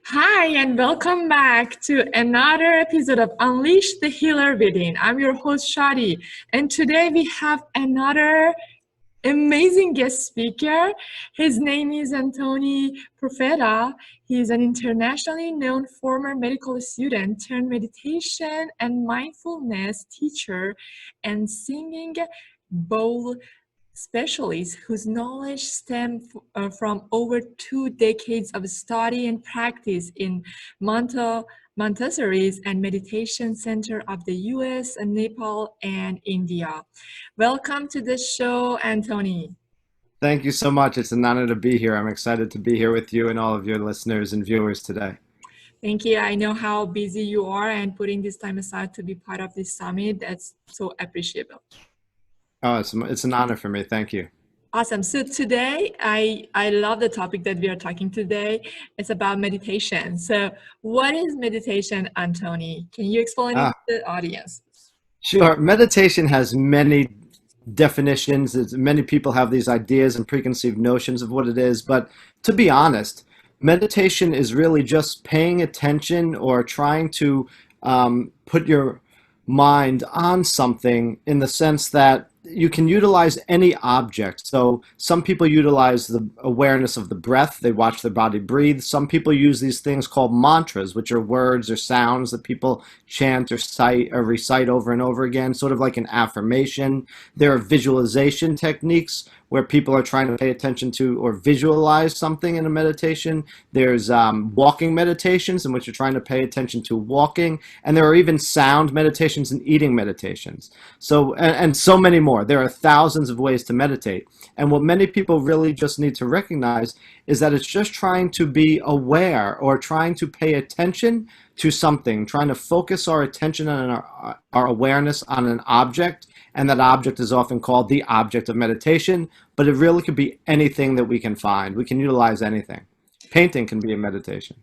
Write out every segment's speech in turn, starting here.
Hi, and welcome back to another episode of Unleash the Healer Within. I'm your host, Shadi, and today we have another amazing guest speaker. His name is Anthony Profeta. He is an internationally known former medical student turned meditation and mindfulness teacher and singing bowl specialist whose knowledge stems from over 2 decades of study and practice in Montessori's and Meditation Center of the US, Nepal, and India. Welcome to the show, Anthony. Thank you so much. It's an honor to be here. I'm excited to be here with you and all of your listeners and viewers today. Thank you. I know how busy you are, and putting this time aside to be part of this summit, that's so appreciable. Oh, it's an honor for me. Thank you. Awesome. So today, I love the topic that we are talking today. It's about meditation. So what is meditation, Anthony? Can you explain it Ah, to the audience? sure. Meditation has many definitions. Many people have these ideas and preconceived notions of what it is. But to be honest, meditation is really just paying attention or trying to put your mind on something in the sense that you can utilize any object. So some people utilize the awareness of the breath. They watch their body breathe. Some people use these things called mantras, which are words or sounds that people chant or cite or recite over and over again, sort of like an affirmation. There are visualization techniques where people are trying to pay attention to or visualize something in a meditation. There's walking meditations in which you're trying to pay attention to walking. And there are even sound meditations and eating meditations. So, and so many more. There are thousands of ways to meditate. And what many people really just need to recognize is that it's just trying to be aware or trying to pay attention to something, trying to focus our attention and our awareness on an object. And that object is often called the object of meditation, but it really could be anything that we can find. We can utilize anything. Painting can be a meditation.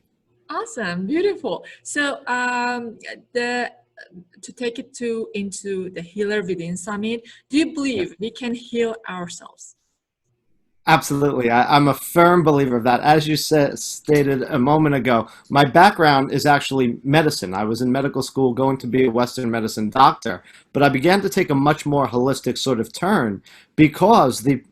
Awesome, beautiful. So the to take it to into the Healer Within Summit, do you Yeah. believe we can heal ourselves? Absolutely. I'm a firm believer of that. As you stated a moment ago, my background is actually medicine. I was in medical school going to be a Western medicine doctor, but I began to take a much more holistic sort of turn because the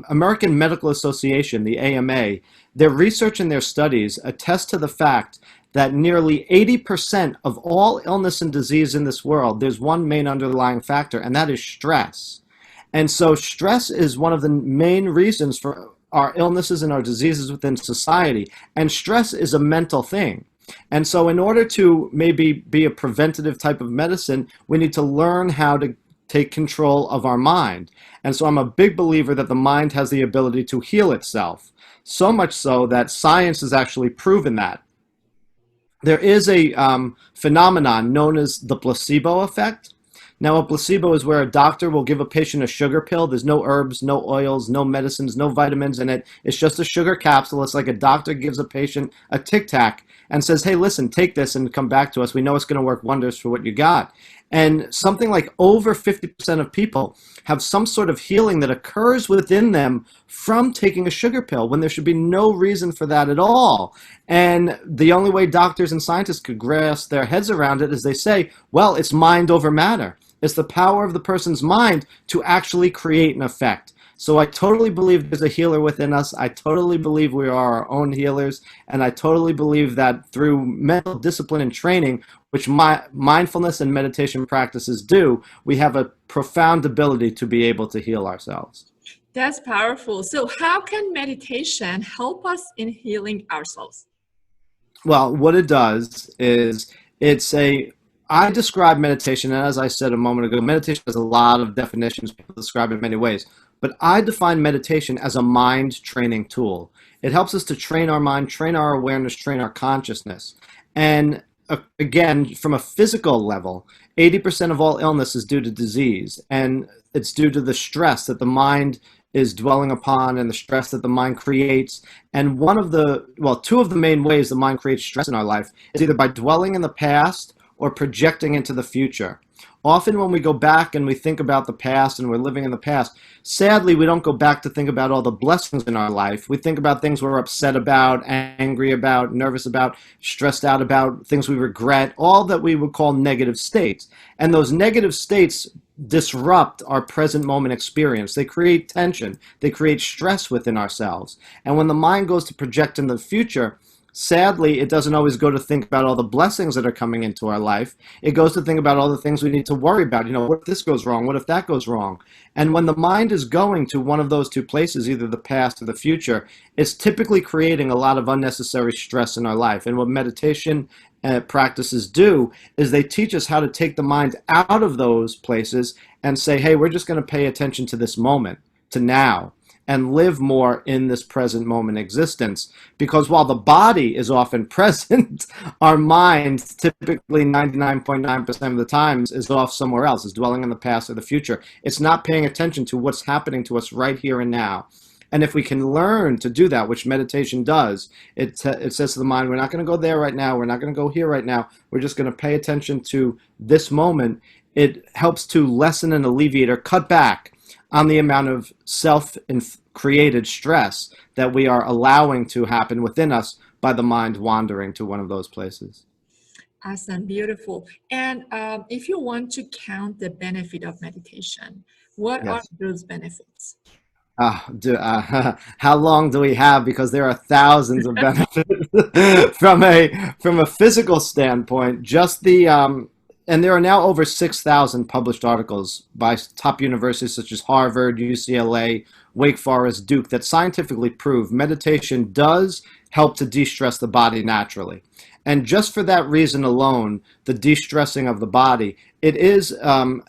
American Medical Association, the AMA, their research and their studies attest to the fact that nearly 80% of all illness and disease in this world, there's one main underlying factor, and that is stress. And so stress is one of the main reasons for our illnesses and our diseases within society. And stress is a mental thing. And so in order to maybe be a preventative type of medicine, we need to learn how to take control of our mind. And so I'm a big believer that the mind has the ability to heal itself. So much so that science has actually proven that. There is a phenomenon known as the placebo effect. Now, a placebo is where a doctor will give a patient a sugar pill. There's no herbs, no oils, no medicines, no vitamins in it. It's just a sugar capsule. It's like a doctor gives a patient a Tic Tac and says, hey, listen, take this and come back to us. We know it's going to work wonders for what you got. And something like over 50% of people have some sort of healing that occurs within them from taking a sugar pill when there should be no reason for that at all. And the only way doctors and scientists could grasp their heads around it is they say, well, it's mind over matter. It's the power of the person's mind to actually create an effect. So I totally believe there's a healer within us. I totally believe we are our own healers. And I totally believe that through mental discipline and training, which my mindfulness and meditation practices do, we have a profound ability to be able to heal ourselves. That's powerful. So how can meditation help us in healing ourselves? Well, what it does is it's a I describe meditation, and as I said a moment ago, meditation has a lot of definitions. People describe it in many ways. But I define meditation as a mind training tool. It helps us to train our mind, train our awareness, train our consciousness. And again, from a physical level, 80% of all illness is due to disease. And it's due to the stress that the mind is dwelling upon and the stress that the mind creates. And two of the main ways the mind creates stress in our life is either by dwelling in the past or projecting into the future. Often when we go back and we think about the past and we're living in the past, sadly, we don't go back to think about all the blessings in our life. We think about things we're upset about, angry about, nervous about, stressed out about, things we regret, all that we would call negative states. And those negative states disrupt our present moment experience. They create tension. They create stress within ourselves. And when the mind goes to project in the future, sadly, it doesn't always go to think about all the blessings that are coming into our life. It goes to think about all the things we need to worry about. What if this goes wrong? What if that goes wrong? And when the mind is going to one of those two places, either the past or the future, it's typically creating a lot of unnecessary stress in our life. And what meditation practices do is they teach us how to take the mind out of those places and say, hey, we're just going to pay attention to this moment, to now, and live more in this present moment existence. Because while the body is often present, our mind, typically 99.9% of the times, is off somewhere else, is dwelling in the past or the future. It's not paying attention to what's happening to us right here and now. And if we can learn to do that, which meditation does, it says to the mind, we're not going to go there right now, we're not going to go here right now, we're just going to pay attention to this moment. It helps to lessen and alleviate or cut back on the amount of self-created stress that we are allowing to happen within us by the mind wandering to one of those places. Awesome, beautiful. And if you want to count the benefit of meditation, what are those benefits? How long do we have? Because there are thousands of benefits from a physical standpoint. Just the and there are now over 6,000 published articles by top universities such as Harvard, UCLA, Wake Forest, Duke that scientifically prove meditation does help to de-stress the body naturally. And just for that reason alone, the de-stressing of the body, it is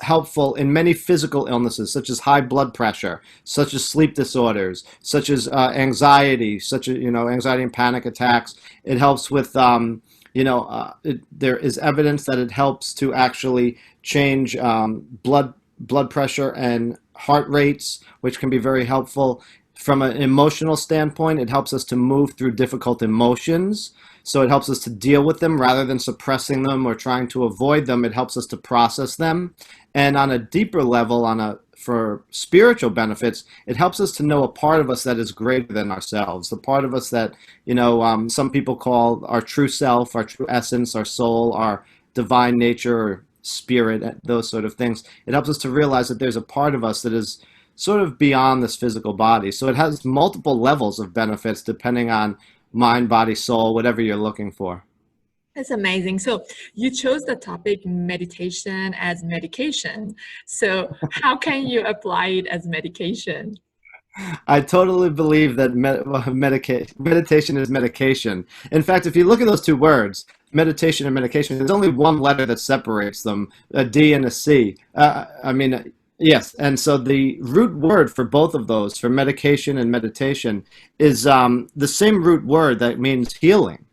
helpful in many physical illnesses, such as high blood pressure, such as sleep disorders, such as anxiety, such as anxiety and panic attacks. It helps with there is evidence that it helps to actually change blood pressure and heart rates, which can be very helpful. From an emotional standpoint, it helps us to move through difficult emotions. So it helps us to deal with them rather than suppressing them or trying to avoid them. It helps us to process them. And on a deeper level, for spiritual benefits, it helps us to know a part of us that is greater than ourselves, the part of us that, some people call our true self, our true essence, our soul, our divine nature, or spirit, those sort of things. It helps us to realize that there's a part of us that is sort of beyond this physical body. So it has multiple levels of benefits depending on mind, body, soul, whatever you're looking for. That's amazing. So you chose the topic meditation as medication. So how can you apply it as medication? I totally believe that meditation is medication. In fact, if you look at those two words, meditation and medication, there's only one letter that separates them, a D and a C. Yes, and so the root word for both of those, for medication and meditation, is the same root word that means healing.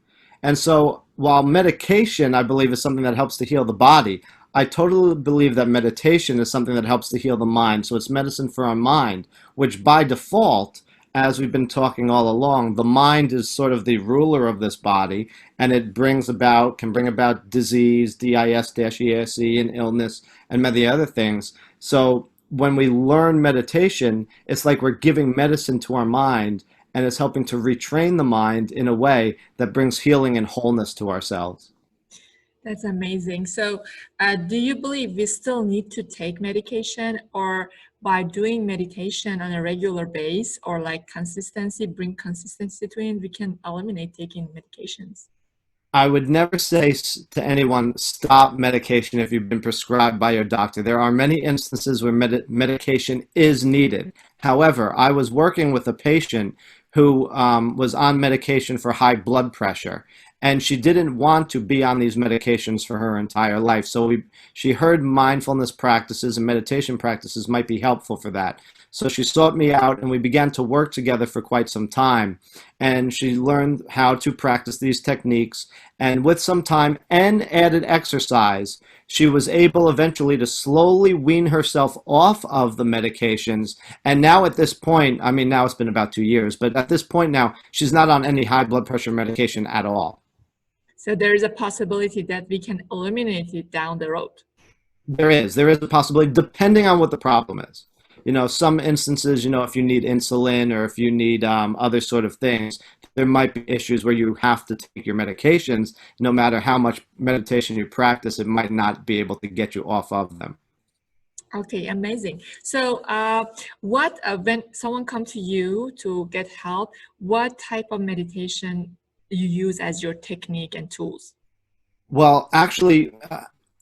And so while medication, I believe, is something that helps to heal the body, I totally believe that meditation is something that helps to heal the mind. So it's medicine for our mind, which by default, as we've been talking all along, the mind is sort of the ruler of this body, and it can bring about disease, DIS-EASE, and illness, and many other things. So when we learn meditation, it's like we're giving medicine to our mind, and it's helping to retrain the mind in a way that brings healing and wholeness to ourselves. That's amazing. So do you believe we still need to take medication, or by doing meditation on a regular basis or like bring consistency to it, we can eliminate taking medications? I would never say to anyone, stop medication if you've been prescribed by your doctor. There are many instances where medication is needed. However, I was working with a patient who was on medication for high blood pressure, and she didn't want to be on these medications for her entire life. So she heard mindfulness practices and meditation practices might be helpful for that. So she sought me out, and we began to work together for quite some time. And she learned how to practice these techniques. And with some time and added exercise, she was able eventually to slowly wean herself off of the medications. And now at this point, now it's been about 2 years, but at this point now, she's not on any high blood pressure medication at all. So there is a possibility that we can eliminate it down the road. There is a possibility depending on what the problem is. Some instances, if you need insulin or if you need other sort of things, there might be issues where you have to take your medications. No matter how much meditation you practice, it might not be able to get you off of them. Okay, amazing. So, when someone comes to you to get help, what type of meditation you use as your technique and tools? Well, actually,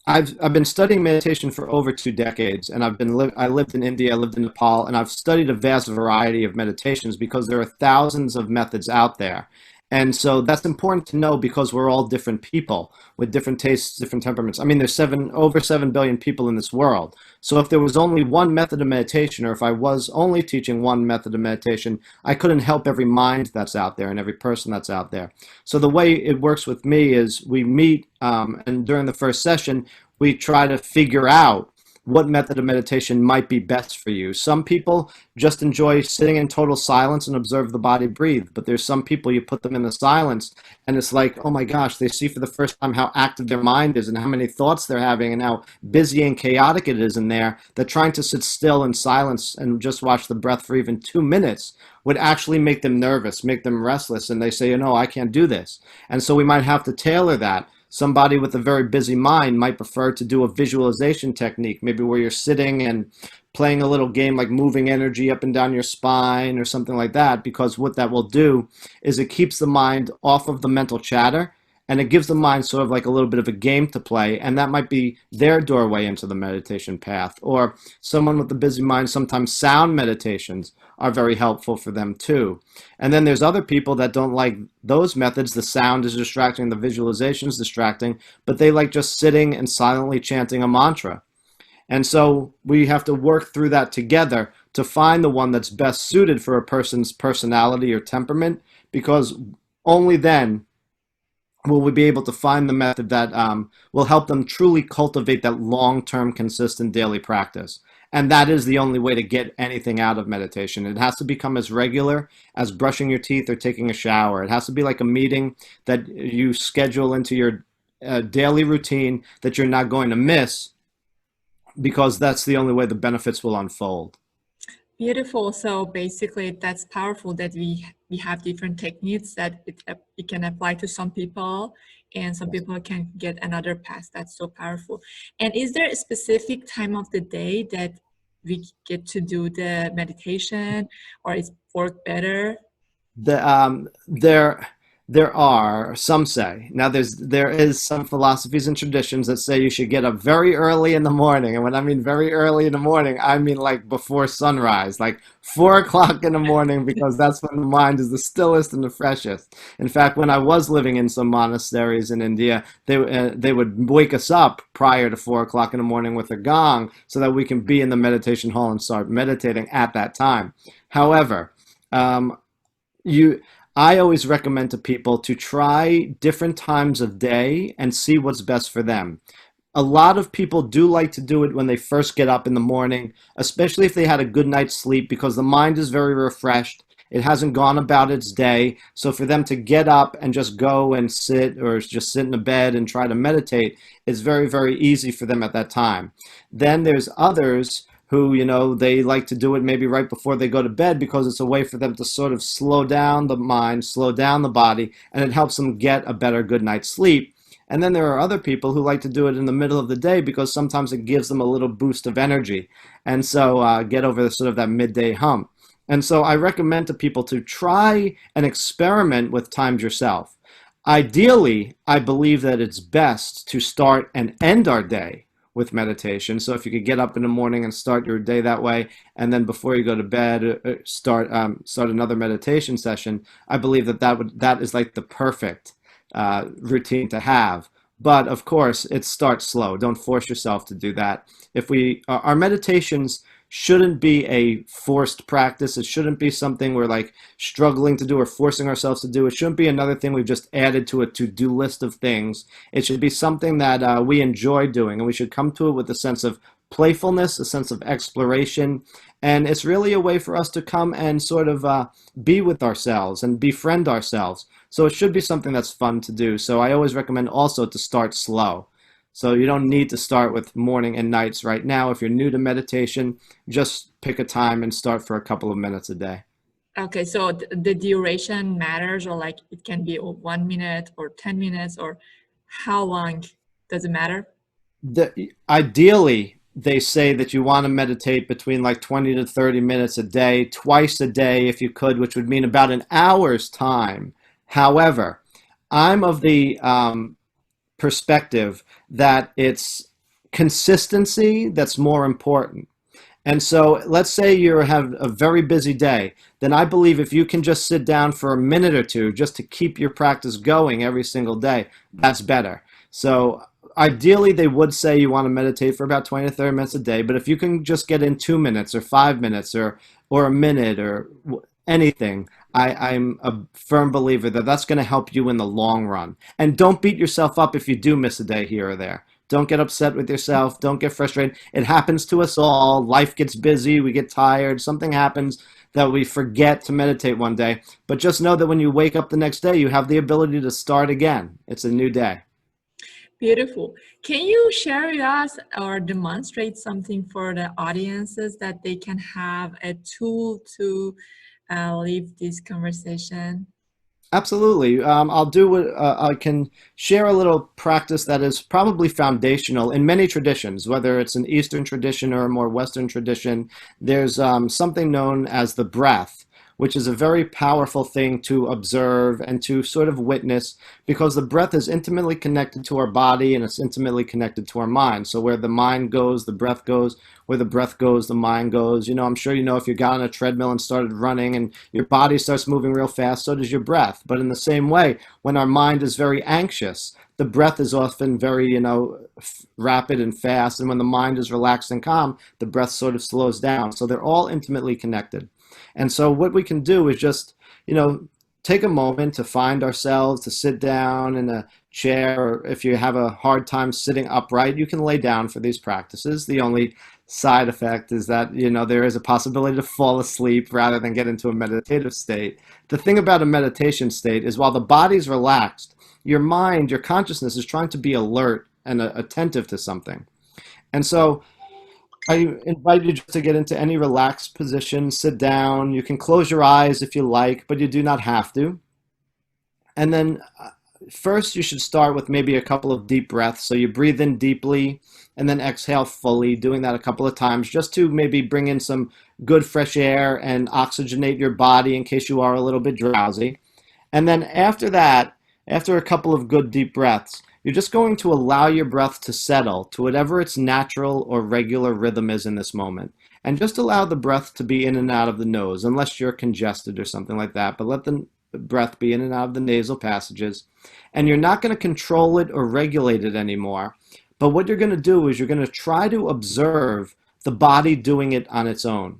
I've been studying meditation for over 2 decades, and I lived in India, I lived in Nepal, and I've studied a vast variety of meditations because there are thousands of methods out there. And so that's important to know because we're all different people with different tastes, different temperaments. I mean, there's over 7 billion people in this world. So if there was only one method of meditation, or if I was only teaching one method of meditation, I couldn't help every mind that's out there and every person that's out there. So the way it works with me is we meet, and during the first session, we try to figure out what method of meditation might be best for you. Some people just enjoy sitting in total silence and observe the body breathe, but there's some people you put them in the silence and it's like, oh my gosh, they see for the first time how active their mind is and how many thoughts they're having and how busy and chaotic it is in there, that trying to sit still in silence and just watch the breath for even 2 minutes would actually make them nervous, make them restless, and they say, I can't do this. And so we might have to tailor that. Somebody with a very busy mind might prefer to do a visualization technique, maybe where you're sitting and playing a little game like moving energy up and down your spine or something like that, because what that will do is it keeps the mind off of the mental chatter and it gives the mind sort of like a little bit of a game to play, and that might be their doorway into the meditation path. Or someone with a busy mind, sometimes sound meditations are very helpful for them too. And then there's other people that don't like those methods. The sound is distracting, the visualization is distracting, but they like just sitting and silently chanting a mantra. And so we have to work through that together to find the one that's best suited for a person's personality or temperament, because only then will we be able to find the method that will help them truly cultivate that long-term, consistent daily practice. And that is the only way to get anything out of meditation. It has to become as regular as brushing your teeth or taking a shower. It has to be like a meeting that you schedule into your daily routine that you're not going to miss, because that's the only way the benefits will unfold. Beautiful. So basically, that's powerful that we have different techniques that it can apply to some people, and some people can get another path. That's so powerful. And is there a specific time of the day that we get to do the meditation, or is work better? There are, some say, now there is some philosophies and traditions that say you should get up very early in the morning. And when I mean very early in the morning, I mean like before sunrise, like 4 o'clock in the morning, because that's when the mind is the stillest and the freshest. In fact, when I was living in some monasteries in India, they would wake us up prior to 4 o'clock in the morning with a gong so that we can be in the meditation hall and start meditating at that time. However, I always recommend to people to try different times of day and see what's best for them. A lot of people do like to do it when they first get up in the morning, especially if they had a good night's sleep, because the mind is very refreshed. It hasn't gone about its day. So for them to get up and just go and sit, or just sit in a bed and try to meditate, is very, very easy for them at that time. Then there's others who, they like to do it maybe right before they go to bed, because it's a way for them to sort of slow down the mind, slow down the body, and it helps them get a better good night's sleep. And then there are other people who like to do it in the middle of the day, because sometimes it gives them a little boost of energy. And so get over sort of that midday hump. And so I recommend to people to try and experiment with times yourself. Ideally, I believe that it's best to start and end our day with meditation. So if you could get up in the morning and start your day that way, and then before you go to bed, start another meditation session, I believe that is like the perfect routine to have. But of course, it starts slow. Don't force yourself to do that. Our meditations shouldn't be a forced practice. It shouldn't be something we're like struggling to do or forcing ourselves to do. It shouldn't be another thing we've just added to a to-do list of things. It should be something that we enjoy doing, and we should come to it with a sense of playfulness, a sense of exploration. And it's really a way for us to come and sort of be with ourselves and befriend ourselves. So it should be something that's fun to do. So I always recommend also to start slow. So you don't need to start with morning and nights right now. If you're new to meditation, just pick a time and start for a couple of minutes a day. Okay, so the duration matters, or like it can be 1 minute or 10 minutes, or how long does it matter? Ideally, they say that you want to meditate between like 20 to 30 minutes a day, twice a day if you could, which would mean about an hour's time. However, I'm of the perspective that it's consistency that's more important. And so let's say you have a very busy day, then I believe if you can just sit down for a minute or two just to keep your practice going every single day, that's better. So ideally, they would say you want to meditate for about 20 to 30 minutes a day, but if you can just get in 2 minutes or 5 minutes or a minute or anything, I'm a firm believer that that's going to help you in the long run. And don't beat yourself up if you do miss a day here or there. Don't get upset with yourself. Don't get frustrated. It happens to us all. Life gets busy. We get tired. Something happens that we forget to meditate one day. But just know that when you wake up the next day, you have the ability to start again. It's a new day. Beautiful. Can you share with us or demonstrate something for the audiences that they can have a tool to leave this conversation? Absolutely. I'll do what I can share a little practice that is probably foundational in many traditions, whether it's an Eastern tradition or a more Western tradition. There's something known as the breath, which is a very powerful thing to observe and to sort of witness, because the breath is intimately connected to our body and it's intimately connected to our mind. So where the mind goes, the breath goes. Where the breath goes, the mind goes. You know, I'm sure you know if you got on a treadmill and started running and your body starts moving real fast, so does your breath. But in the same way, when our mind is very anxious, the breath is often very, rapid and fast. And when the mind is relaxed and calm, the breath sort of slows down. So they're all intimately connected. And so what we can do is just, take a moment to find ourselves, to sit down in a chair, or if you have a hard time sitting upright, you can lay down for these practices. The only side effect is that, there is a possibility to fall asleep rather than get into a meditative state. The thing about a meditation state is while the body's relaxed, your mind, your consciousness is trying to be alert and attentive to something. And so I invite you just to get into any relaxed position, sit down. You can close your eyes if you like, but you do not have to. And then first you should start with maybe a couple of deep breaths. So you breathe in deeply and then exhale fully, doing that a couple of times just to maybe bring in some good fresh air and oxygenate your body in case you are a little bit drowsy. And then after that, after a couple of good deep breaths, you're just going to allow your breath to settle to whatever its natural or regular rhythm is in this moment. And just allow the breath to be in and out of the nose, unless you're congested or something like that. But let the breath be in and out of the nasal passages. And you're not going to control it or regulate it anymore. But what you're going to do is you're going to try to observe the body doing it on its own.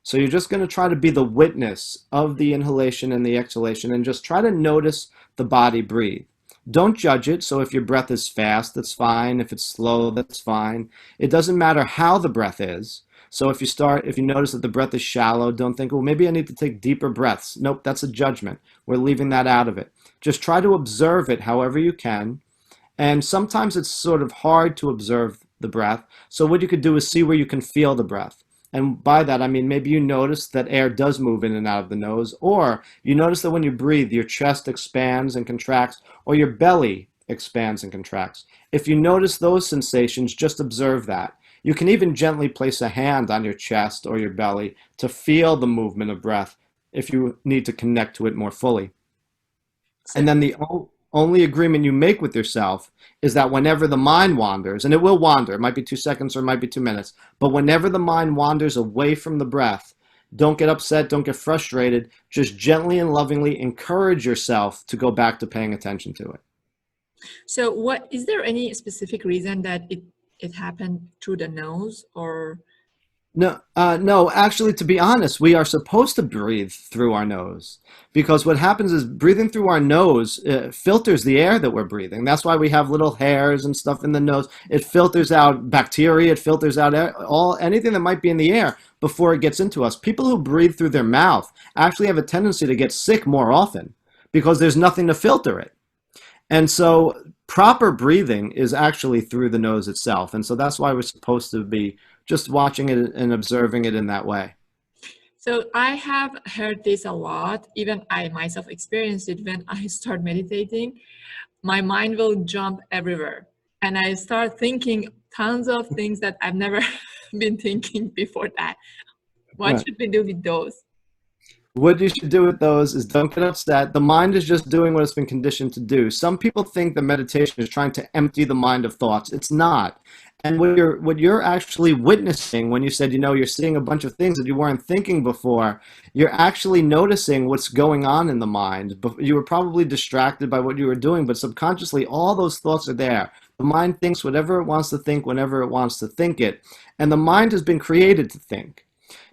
So you're just going to try to be the witness of the inhalation and the exhalation and just try to notice the body breathe. Don't judge it. So if your breath is fast, that's fine. If it's slow, that's fine. It doesn't matter how the breath is. So if you notice that the breath is shallow, don't think, well, maybe I need to take deeper breaths. Nope, that's a judgment. We're leaving that out of it. Just try to observe it however you can. And sometimes it's sort of hard to observe the breath. So what you could do is see where you can feel the breath. And by that, I mean, maybe you notice that air does move in and out of the nose, or you notice that when you breathe, your chest expands and contracts, or your belly expands and contracts. If you notice those sensations, just observe that. You can even gently place a hand on your chest or your belly to feel the movement of breath if you need to connect to it more fully. And then the only agreement you make with yourself is that whenever the mind wanders, and it will wander, it might be 2 seconds or it might be 2 minutes, but whenever the mind wanders away from the breath, don't get upset, don't get frustrated, just gently and lovingly encourage yourself to go back to paying attention to it. So is there any specific reason that it happened through the nose, or? No, actually, to be honest, we are supposed to breathe through our nose, because what happens is breathing through our nose filters the air that we're breathing. That's why we have little hairs and stuff in the nose. It filters out bacteria, it filters out anything that might be in the air before it gets into us. People who breathe through their mouth actually have a tendency to get sick more often because there's nothing to filter it. And so proper breathing is actually through the nose itself. And so that's why we're supposed to be just watching it and observing it in that way. So I have heard this a lot. Even I myself experienced it when I start meditating. My mind will jump everywhere. And I start thinking tons of things that I've never been thinking before that. What Right. should we do with those? What you should do with those is don't get upset. The mind is just doing what it's been conditioned to do. Some people think that meditation is trying to empty the mind of thoughts. It's not. And what you're actually witnessing when you said, you're seeing a bunch of things that you weren't thinking before, you're actually noticing what's going on in the mind. You were probably distracted by what you were doing, but subconsciously all those thoughts are there. The mind thinks whatever it wants to think whenever it wants to think it. And the mind has been created to think.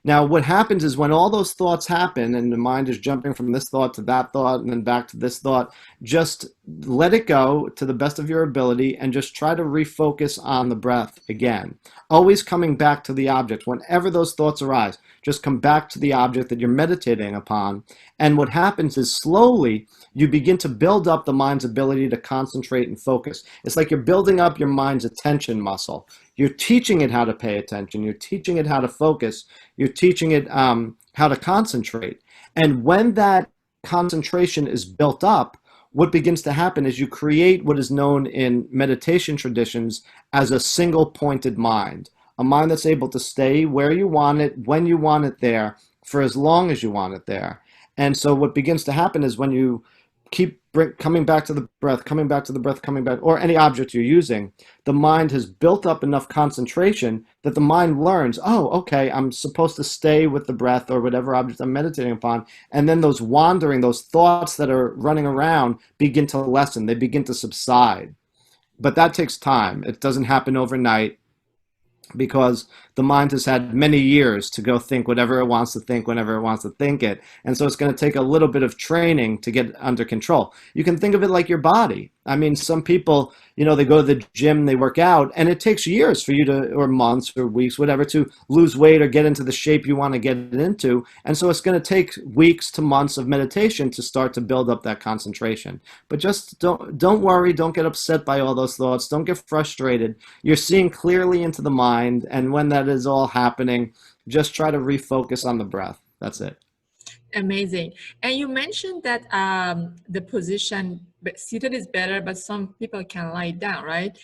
Now, what happens is when all those thoughts happen and the mind is jumping from this thought to that thought and then back to this thought, just let it go to the best of your ability and just try to refocus on the breath again. Always coming back to the object. Whenever those thoughts arise, just come back to the object that you're meditating upon. And what happens is slowly you begin to build up the mind's ability to concentrate and focus. It's like you're building up your mind's attention muscle. You're teaching it how to pay attention. You're teaching it how to focus. You're teaching it how to concentrate. And when that concentration is built up, what begins to happen is you create what is known in meditation traditions as a single pointed mind, a mind that's able to stay where you want it, when you want it there, for as long as you want it there. And so what begins to happen is when you keep coming back to the breath, coming back to the breath, coming back, or any object you're using, the mind has built up enough concentration that the mind learns, oh, okay, I'm supposed to stay with the breath or whatever object I'm meditating upon. And then those those thoughts that are running around begin to lessen, they begin to subside. But that takes time. It doesn't happen overnight, because the mind has had many years to go think whatever it wants to think whenever it wants to think it. And so it's going to take a little bit of training to get under control. You can think of it like your body. I mean, some people, they go to the gym, they work out, and it takes years for you to, or months or weeks, whatever, to lose weight or get into the shape you want to get it into. And so it's going to take weeks to months of meditation to start to build up that concentration. But just don't worry, don't get upset by all those thoughts, don't get frustrated. You're seeing clearly into the mind, and when that is all happening, just try to refocus on the breath. That's it. Amazing. And you mentioned that the position seated is better, but some people can lie down, right?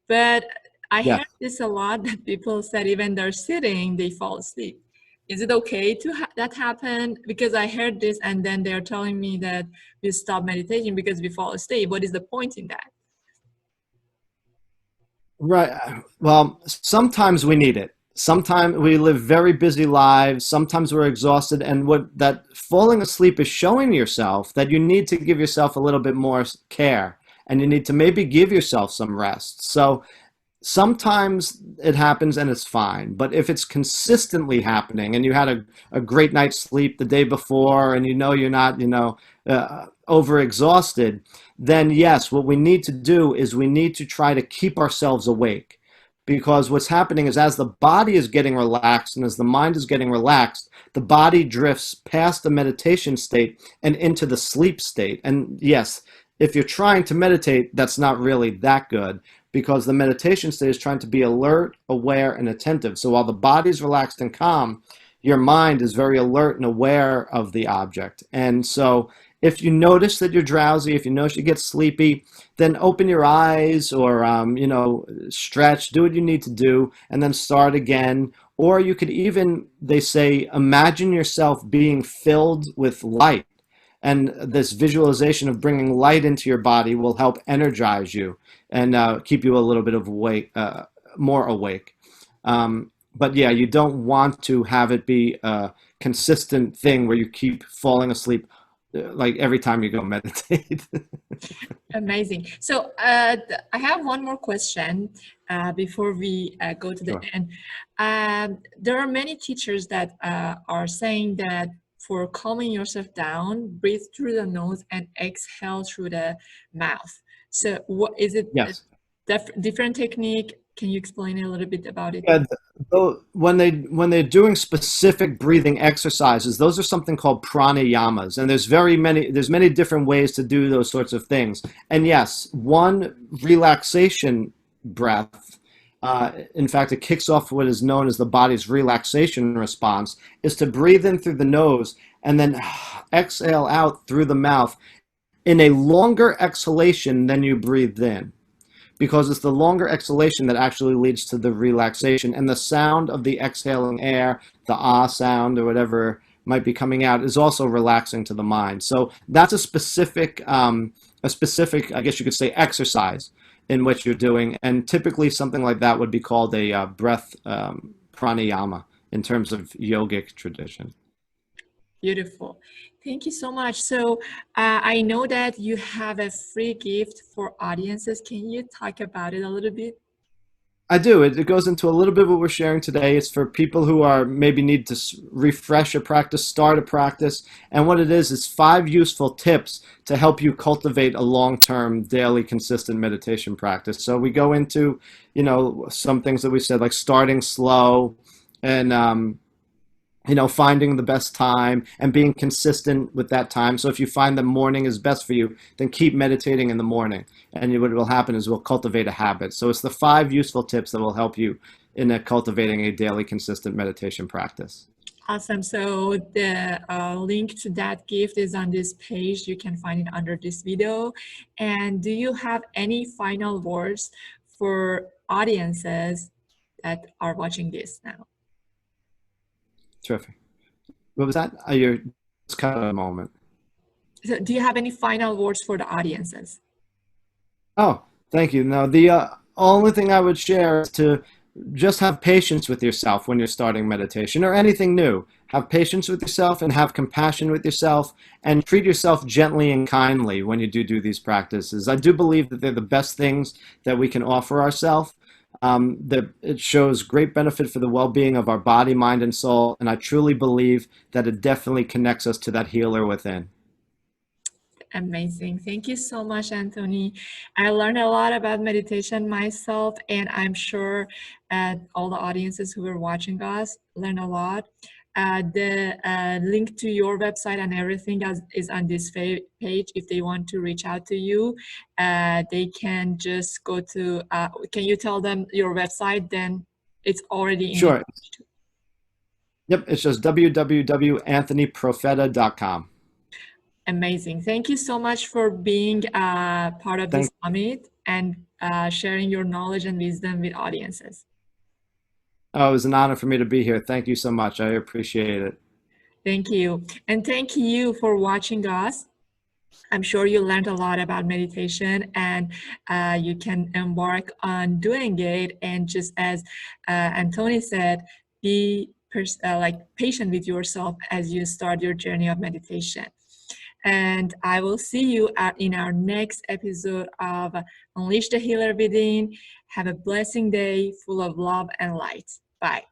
But I Yeah. heard this a lot that people said even they're sitting, they fall asleep. Is it okay to that happen? Because I heard this and then they're telling me that we stop meditating because we fall asleep. What is the point in that? Right. Well, sometimes we need it. Sometimes we live very busy lives. Sometimes we're exhausted. And what that falling asleep is showing yourself that you need to give yourself a little bit more care, and you need to maybe give yourself some rest. So sometimes it happens and it's fine. But if it's consistently happening and you had a great night's sleep the day before and you're not, overexhausted, then yes, what we need to do is we need to try to keep ourselves awake. Because what's happening is as the body is getting relaxed and as the mind is getting relaxed, the body drifts past the meditation state and into the sleep state. And yes, if you're trying to meditate, that's not really that good, because the meditation state is trying to be alert, aware, and attentive. So while the body is relaxed and calm, your mind is very alert and aware of the object. And so if you notice that you're drowsy, if you notice you get sleepy, then open your eyes or, stretch, do what you need to do, and then start again. Or you could even, they say, imagine yourself being filled with light. And this visualization of bringing light into your body will help energize you and keep you a little bit of more awake. But yeah, you don't want to have it be a consistent thing where you keep falling asleep like every time you go meditate. Amazing. So I have one more question before we go to the Sure. end. There are many teachers that are saying that for calming yourself down, breathe through the nose and exhale through the mouth. So what is it? Yes. Different technique? Can you explain a little bit about it? Yeah, when they're doing specific breathing exercises, those are something called pranayamas, and there's many different ways to do those sorts of things. And yes, one relaxation breath, in fact, it kicks off what is known as the body's relaxation response, is to breathe in through the nose and then exhale out through the mouth in a longer exhalation than you breathed in, because it's the longer exhalation that actually leads to the relaxation, and the sound of the exhaling air, the ah sound or whatever might be coming out, is also relaxing to the mind. So that's a specific, I guess you could say, exercise in which you're doing, and typically something like that would be called a breath pranayama in terms of yogic tradition. Beautiful. Thank you so much. So I know that you have a free gift for audiences. Can you talk about it a little bit? I do. It goes into a little bit what we're sharing today. It's for people who are maybe need to refresh a practice, start a practice. And what it is 5 useful tips to help you cultivate a long-term, daily, consistent meditation practice. So we go into, some things that we said, like starting slow and, finding the best time and being consistent with that time. So if you find that morning is best for you, then keep meditating in the morning. And what will happen is we'll cultivate a habit. So it's the 5 useful tips that will help you in cultivating a daily consistent meditation practice. Awesome. So the link to that gift is on this page. You can find it under this video. And do you have any final words for audiences that are watching this now? Terrific. What was that? It's kind of a moment. So do you have any final words for the audiences? Oh, thank you. No, the only thing I would share is to just have patience with yourself when you're starting meditation or anything new. Have patience with yourself and have compassion with yourself, and treat yourself gently and kindly when you do these practices. I do believe that they're the best things that we can offer ourselves. That it shows great benefit for the well-being of our body, mind, and soul, and I truly believe that it definitely connects us to that healer within. Amazing. Thank you so much, Anthony. I learned a lot about meditation myself, and I'm sure all the audiences who are watching us learn a lot. The link to your website and everything is on this page. If they want to reach out to you, they can just go to, can you tell them your website? Then it's already in. Sure. Yep, it's just www.anthonyprofeta.com. Amazing. Thank you so much for being part of this summit and sharing your knowledge and wisdom with audiences. Oh, it was an honor for me to be here. Thank you so much. I appreciate it. Thank you. And thank you for watching us. I'm sure you learned a lot about meditation, and you can embark on doing it. And just as Anthony said, be patient with yourself as you start your journey of meditation. And I will see you in our next episode of Unleash the Healer Within. Have a blessing day full of love and light. Bye.